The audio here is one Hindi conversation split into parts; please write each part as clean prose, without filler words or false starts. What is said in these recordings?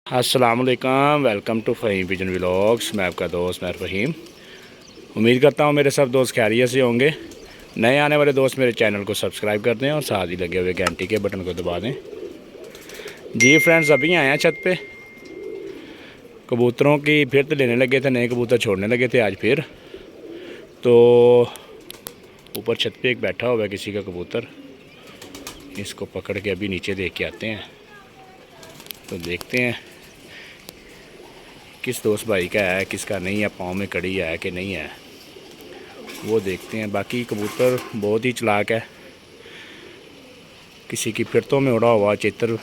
अस्सलाम वालेकुम, welcome to Faheem vision vlogs. मैं आपका दोस्त मैं फ़हीम। उम्मीद करता हूँ मेरे सब दोस्त खैरियत से होंगे। नए आने वाले दोस्त मेरे चैनल को सब्सक्राइब कर दें और साथ ही लगे हुए घंटी के बटन को दबा दें। जी फ्रेंड्स, अभी आए हैं छत पे। कबूतरों की फिर तो लेने लगे थे, नए कबूतर छोड़ने लगे थे आज फिर। तो ऊपर छत पे एक बैठा हुआ है किसी का कबूतर, इसको पकड़ के अभी नीचे देख के आते हैं। तो देखते हैं किस दोस्त भाई का है, किसका नहीं है, पाँव में कड़ी है कि नहीं है, वो देखते हैं। बाकी कबूतर बहुत ही चालाक है। किसी की फिरतों में उड़ा हुआ चित्र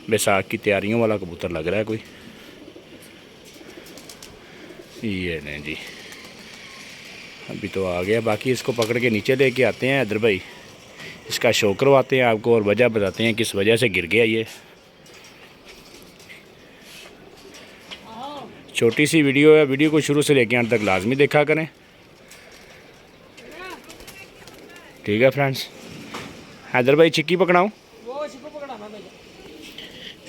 बैसाख की तैयारियों वाला कबूतर लग रहा है कोई। ये नहीं जी, अभी तो आ गया। बाकी इसको पकड़ के नीचे लेके आते हैं इधर भाई, इसका शो करवाते हैं आपको और वजह बताते हैं किस वजह से गिर गया ये। छोटी सी वीडियो है, वीडियो को शुरू से लेकर अंत तक लाजमी देखा करें, ठीक है फ्रेंड्स। हैदर भाई चिक्की पकड़ाऊँ?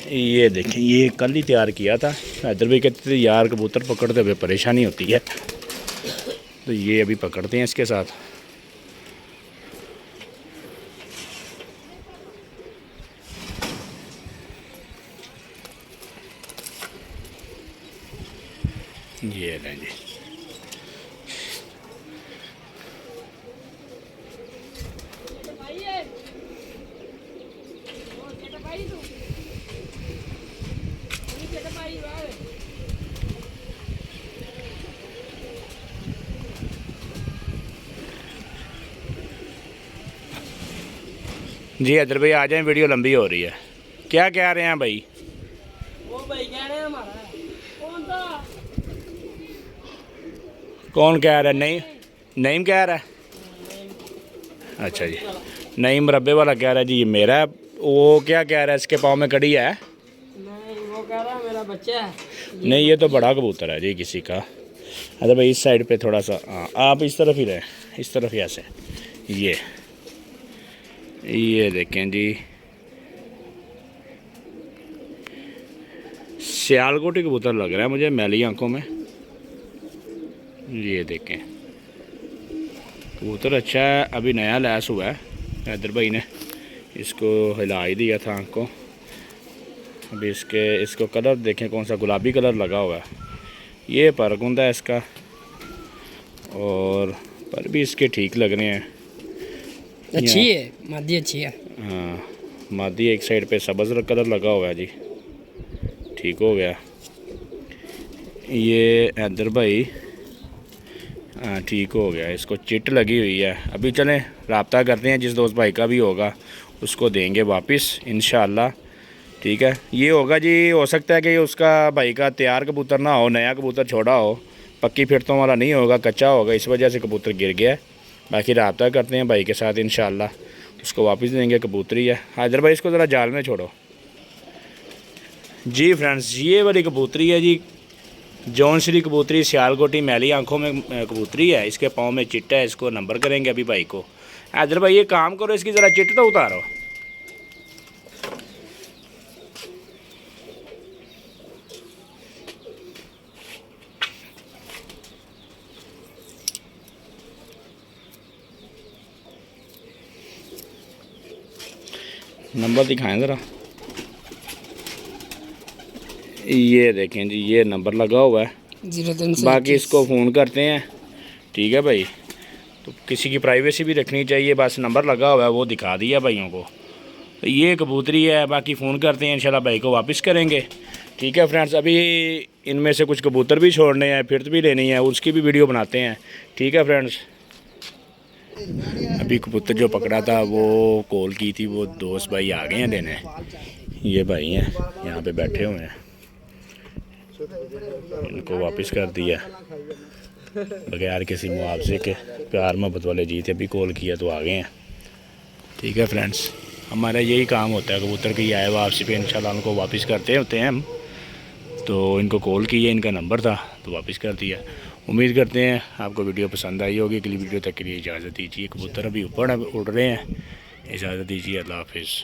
ये देखें, ये कल ही तैयार किया था। हैदर भाई कहते थे यार कबूतर पकड़ते हुए परेशानी होती है, तो ये अभी पकड़ते हैं इसके साथ। ये लें जी, जी हैदर भाई आ जाए, वीडियो लंबी हो रही है। क्या कह रहे हैं भाई? वो भाई कह रहे हैं हमारा कौन सा? कौन कह रहा है? नहीं नईम कह रहा है। अच्छा जी, नईम मुरब्बे वाला कह रहा है जी ये मेरा है। वो क्या कह रहा है, इसके पाँव में कड़ी है? नहीं, वो कह रहा है मेरा बच्चा है। नहीं, ये तो बड़ा कबूतर है जी किसी का। अरे भाई इस साइड पे थोड़ा सा, हाँ आप इस तरफ ही रहें, इस तरफ ही ऐसे। ये देखें जी, सियालकोटी कबूतर लग रहा है मुझे मैली आंखों में। ये देखें कबूतर अच्छा है, अभी नया लैस हुआ है। हैदर भाई ने इसको हिला ही दिया था आँख को। अभी इसको कलर देखें कौन सा गुलाबी कलर लगा हुआ है। ये परगुंदा है इसका, और पर भी इसके ठीक लग रहे हैं। अच्छी है, मादी अच्छी है। हाँ, मादी एक साइड पे सब्ज़ कलर लगा हुआ है जी, ठीक हो गया। ये हैदर भाई, हाँ ठीक हो गया, इसको चिट लगी हुई है। अभी चलें रब्ता करते हैं, जिस दोस्त भाई का भी होगा उसको देंगे वापस इंशाअल्लाह, ठीक है। ये होगा जी, हो सकता है कि उसका भाई का तैयार कबूतर ना हो, नया कबूतर छोड़ा हो, पक्की फिरतों वाला नहीं होगा, कच्चा होगा, इस वजह से कबूतर गिर गया है। बाकी रब्ता करते हैं भाई के साथ, इंशाअल्लाह उसको वापस देंगे। कबूतरी है। हैदर भाई इसको ज़रा जाल में छोड़ो जी। फ्रेंड्स, ये वाली कबूतरी है जी, जौनश्री कबूतरी, सियालकोटी मैली आंखों में कबूतरी है। इसके पाँव में चिट्ट है, इसको नंबर करेंगे अभी भाई को। हैदर भाई ये काम करो, इसकी ज़रा चिट्ट तो उतारो। नंबर दिखाएं ज़रा। ये देखें जी, ये नंबर लगा हुआ है। बाकी इसको फ़ोन करते हैं, ठीक है भाई। तो किसी की प्राइवेसी भी रखनी चाहिए, बस नंबर लगा हुआ है वो दिखा दिया भाइयों को। तो ये कबूतरी है, बाकी फ़ोन करते हैं इंशाल्लाह भाई को वापस करेंगे, ठीक है फ्रेंड्स। अभी इनमें से कुछ कबूतर भी छोड़ने हैं, फिर भी लेनी है, उसकी भी वीडियो बनाते हैं, ठीक है फ्रेंड्स। अभी कबूतर जो पकड़ा था वो कॉल की थी, वो दोस्त भाई आ गए हैं लेने। ये भाई हैं यहाँ पे बैठे हुए हैं, इनको वापस कर दिया बगैर किसी मुआवजे के। प्यार मोहब्बत वाले जी थे, अभी कॉल किया तो आ गए हैं, ठीक है फ्रेंड्स। हमारा यही काम होता है, कबूतर की आए वापसी पे इंशाल्लाह उनको वापस करते होते हैं हम। तो इनको कॉल किया, इनका नंबर था तो वापस कर दिया। उम्मीद करते हैं आपको वीडियो पसंद आई होगी। अगली वीडियो तक के लिए इजाज़त दीजिए। कबूतर अभी ऊपर उड़ रहे हैं, इजाज़त दीजिए। अल्लाह हाफिज़।